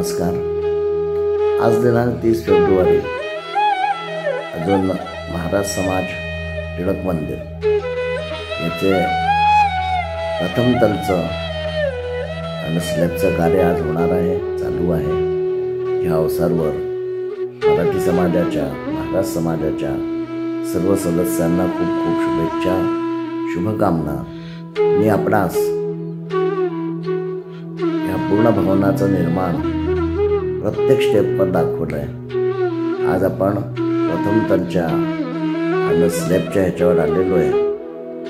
नमस्कार। आज दिनांक 30 फेब्रुवारी अजून महाराज समाज टिळक मंदिर याचे प्रथम तलचं आणि स्लॅबचं कार्य आज होणार आहे, चालू आहे। ह्या अवसरावर मराठी समाजाच्या, महाराज समाजाच्या सर्व सदस्यांना खूप खूप शुभेच्छा, शुभकामना। मी आपणास या पूर्ण भवनाचं निर्माण प्रत्येक स्टेपवर दाखवलंय। आज आपण प्रथम तलच्या आणि स्लॅबच्या ह्याच्यावर आलेलो आहे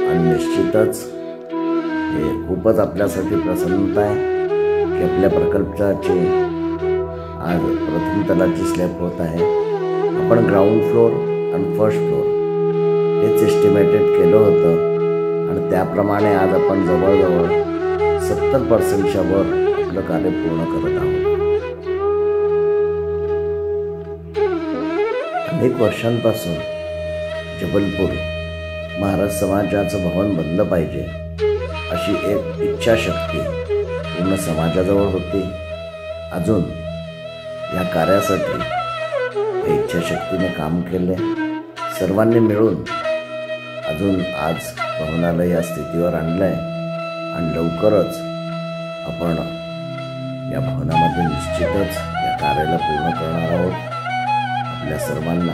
आणि निश्चितच हे खूपच आपल्यासाठी प्रसन्नता आहे की आपल्या प्रकल्पाची आज प्रथम तलाची स्लॅब होत आहे। आपण ग्राउंड फ्लोर आणि फर्स्ट फ्लोर हेच एस्टिमेटेड केलं होतं आणि त्याप्रमाणे आज आपण जवळजवळ 70% वर आपलं कार्य पूर्ण करत आहोत। अनेक वर्षांपासून जबलपूर महाराज समाजाचं भवन बनलं पाहिजे अशी एक इच्छाशक्ती पूर्ण समाजाजवळ होती। अजून या कार्यासाठी या इच्छाशक्तीने काम केले, सर्वांनी मिळून अजून आज भवनाला या स्थितीवर आणलंय आणि लवकरच आपण या भवनामध्ये निश्चितच या कार्याला पूर्ण करणार आहोत। आपल्या सर्वांना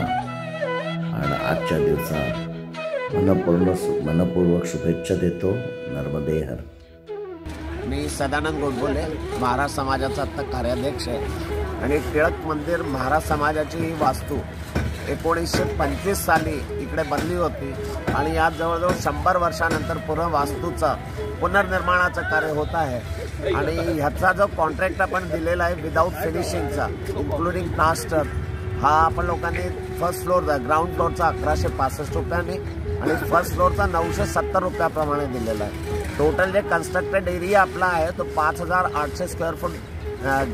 आणि आजच्या दिवसात मनपूर्वक शुभेच्छा देतो। नर्मदे हर। मी सदानंद गोडबोले, महाराज समाजाचा आता कार्याध्यक्ष आहे आणि टिळक मंदिर महाराज समाजाची ही वास्तू 1925 साली इकडे बनली होती आणि यात जवळजवळ 100 वर्षानंतर पूर्ण वास्तूचं पुनर्निर्माणाचं कार्य होत आहे। आणि ह्याचा जो कॉन्ट्रॅक्ट आपण दिलेला आहे विदाऊट फिनिशिंगचा इन्क्लुडिंग प्लास्टर, हा आपण लोकांनी फर्स्ट फ्लोरचा, ग्राउंड फ्लोरचा 1165 रुपयांनी आणि फर्स्ट फ्लोरचा 970 रुपयाप्रमाणे दिलेला आहे। टोटल जे कन्स्ट्रक्टेड एरिया आपला आहे तो 5800 स्क्वेअर फूट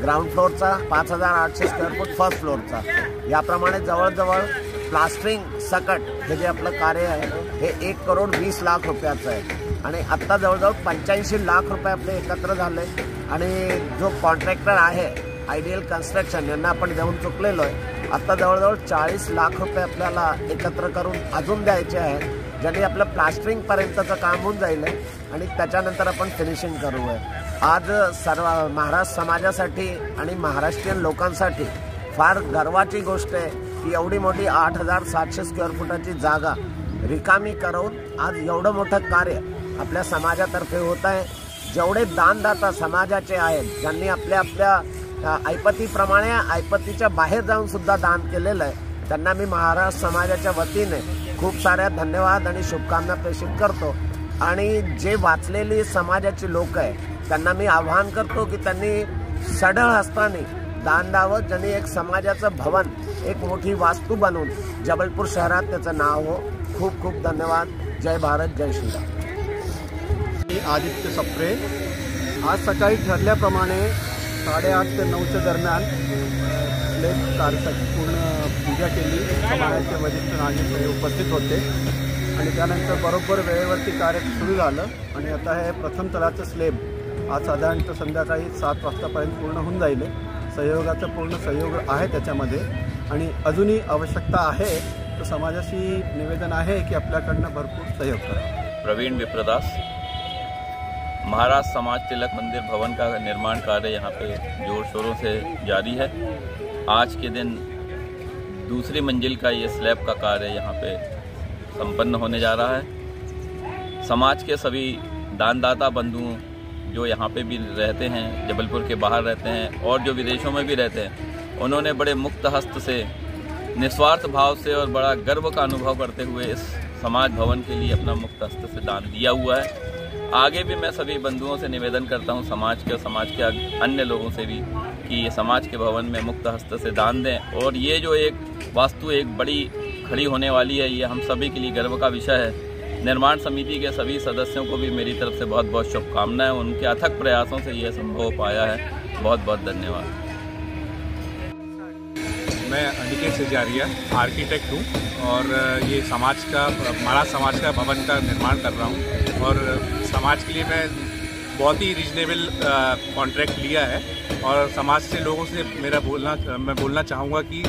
ग्राउंड फ्लोरचा, 5800 स्क्वेअर फूट फर्स्ट फ्लोरचा, याप्रमाणे जवळजवळ प्लास्टरिंग सकट हे जे आपलं कार्य आहे हे 1,20,00,000 रुपयाचं आहे आणि आत्ता जवळजवळ 85 लाख रुपये आपले एकत्र झाले आणि जो कॉन्ट्रॅक्टर आहे आयडियल कन्स्ट्रक्शन यांना आपण देऊन चुकलेलो आहे। आत्ता जवळजवळ 40 लाख रुपये आपल्याला एकत्र करून अजून द्यायचे आहे, ज्यांनी आपलं प्लास्टरिंगपर्यंतचं काम होऊन जाईल आणि त्याच्यानंतर आपण फिनिशिंग करू आहे। आज सर्व महाराज समाजासाठी आणि महाराष्ट्रीयन लोकांसाठी फार गर्वाची गोष्ट आहे की एवढी मोठी 8,700 स्क्वेअर फुटाची जागा रिकामी करून आज एवढं मोठं कार्य आपल्या समाजातर्फे होत आहे। जेवढे दानदाता समाजाचे आहेत, ज्यांनी आपल्या ऐपतीप्रमाणे ऐपतीच्या बाहेर जाऊन सुद्धा दान केलेलं आहे, त्यांना मी महाराज समाजाच्या वतीने खूप साऱ्या धन्यवाद आणि शुभकामना प्रेषित करतो। आणि जे वाचलेली समाजाची लोक आहे त्यांना मी आवाहन करतो की त्यांनी सढळ हस्ताने दान द्यावं, ज्यांनी एक समाजाचं भवन, एक मोठी वास्तू बनवून जबलपूर शहरात त्याचं नाव हो। खूप खूप धन्यवाद। जय भारत, जय श्रीराम। मी आदित्य सप्रे। आज सकाळी ठरल्याप्रमाणे 8:30 ते 9च्या दरम्यान स्लॅब कार्यासाठी पूर्ण पूजा केली। समाजाचे वरिष्ठ नागरिक उपस्थित होते आणि त्यानंतर बरोबर वेळेवरती कार्य सुरू झालं आणि आता हे प्रथम तलाचं स्लॅब आज साधारणतः संध्याकाळी 7 वाजतापर्यंत पूर्ण होऊन जाईल। सहयोगाचा पूर्ण सहयोग आहे त्याच्यामध्ये आणि अजूनही आवश्यकता आहे तर समाजाशी निवेदन आहे की आपल्याकडनं भरपूर सहयोग करा। प्रवीण विप्रदास। महाराज समाज तिलक मंदिर भवन का निर्माण कार्य यहाँ पे जोर शोरों से जारी है। आज के दिन दूसरी मंजिल का ये स्लैब का कार्य यहाँ पे संपन्न होने जा रहा है। समाज के सभी दानदाता बंधुओं जो यहाँ पे भी रहते हैं, जबलपुर के बाहर रहते हैं और जो विदेशों में भी रहते हैं, उन्होंने बड़े मुक्त हस्त से, निस्वार्थ भाव से और बड़ा गर्व का अनुभव करते हुए इस समाज भवन के लिए अपना मुक्त हस्त से दान दिया हुआ है। आगे भी मैं सभी बंधुओं से निवेदन करता हूँ, समाज के अन्य लोगों से भी, कि ये समाज के भवन में मुक्त हस्त से दान दें। और ये जो एक वास्तु एक बड़ी खड़ी होने वाली है, ये हम सभी के लिए गर्व का विषय है। निर्माण समिति के सभी सदस्यों को भी मेरी तरफ से बहुत बहुत शुभकामनाएं। उनके अथक प्रयासों से यह संभव हो पाया है। बहुत बहुत धन्यवाद। मैं अनिकेत सजारिया आर्किटेक्ट हूँ और ये महाराज समाज का भवन का निर्माण कर रहा हूँ और समाज के लिए मैं बहुत ही रीजनेबल कॉन्ट्रैक्ट लिया है। और समाज से लोगों से मैं बोलना चाहूँगा कि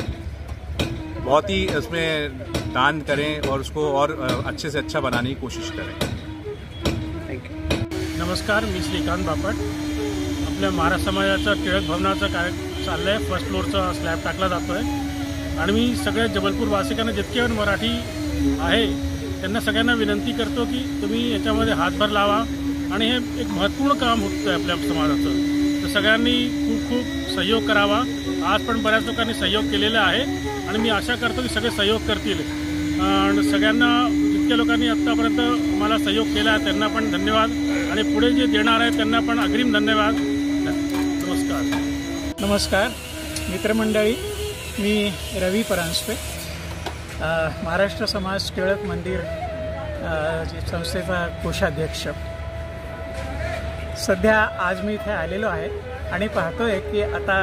बहुत ही इसमें दान करें और उसको और अच्छे से अच्छा बनाने की कोशिश करें। नमस्कार, मी श्रीकांत बापट। आपल्या महाराज समाजाचा टिळक भवनाचा कार्य चाललं आहे। फर्स्ट फ्लोअरचा स्लॅब टाकला जातो आहे आणि मी सगळ्या जबलपूर वासिकांना जितके मराठी आहे त्यांना सगळ्यांना विनंती करतो की तुम्ही याच्यामध्ये हातभार लावा आणि हे एक महत्त्वपूर्ण काम होतं आहे आपल्या समाजाचं। तर सगळ्यांनी खूप खूप सहयोग करावा। आज पण बऱ्याच लोकांनी सहयोग केलेला आहे आणि मी आशा करतो की सगळे सहयोग करतील। आणि सगळ्यांना जितक्या लोकांनी आत्तापर्यंत मला सहयोग केला आहे त्यांना पण धन्यवाद आणि पुढे जे देणार आहे त्यांना पण अग्रिम धन्यवाद। नमस्कार मित्रमंडळी, मी रवी परांजपे, महाराष्ट्र समाज टिळक मंदिर संस्थेचा कोषाध्यक्ष। सध्या आज मी इथे आलेलो आहे आणि पाहतोय की आता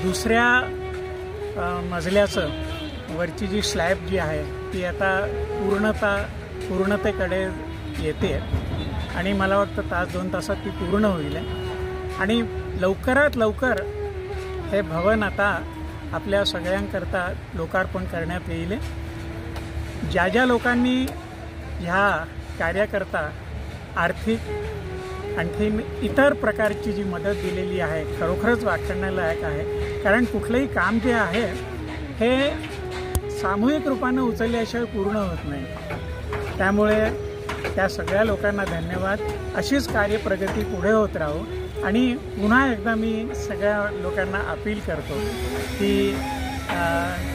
दुसऱ्या मजल्याचं वरची जी स्लॅब जी आहे ती आता पूर्णतेकडे येते आणि मला वाटतं तास-2 तासात ती पूर्ण होईल आणि लवकरात लवकर हे भवन आता आपल्या सगळ्यांकरता लोकार्पण करण्यात येईल। ज्या ज्या लोकांनी ह्या कार्याकरता आर्थिक आणखीन इतर प्रकारची जी मदत दिलेली आहे खरोखरच वाखाणण्यालायक आहे, कारण कुठलंही काम जे आहे हे सामूहिक रूपाने उचलल्याशिवाय पूर्ण होत नाही। त्यामुळे त्या सगळ्या लोकांना धन्यवाद। अशीच कार्यप्रगती पुढे होत राहू आणि पुन्हा एकदा मी सगळ्या लोकांना अपील करतो की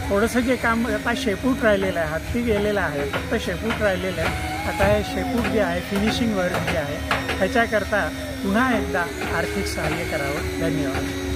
थोडंसं जे काम आता शेपूट राहिलेलं आहे, हाती गेलेलं आहे, फक्त शेपूट राहिलेलं आहे, आता हे शेपूट जे आहे फिनिशिंग वर्क जे आहे ह्याच्याकरता पुन्हा एकदा आर्थिक सहाय्य करावं। धन्यवाद।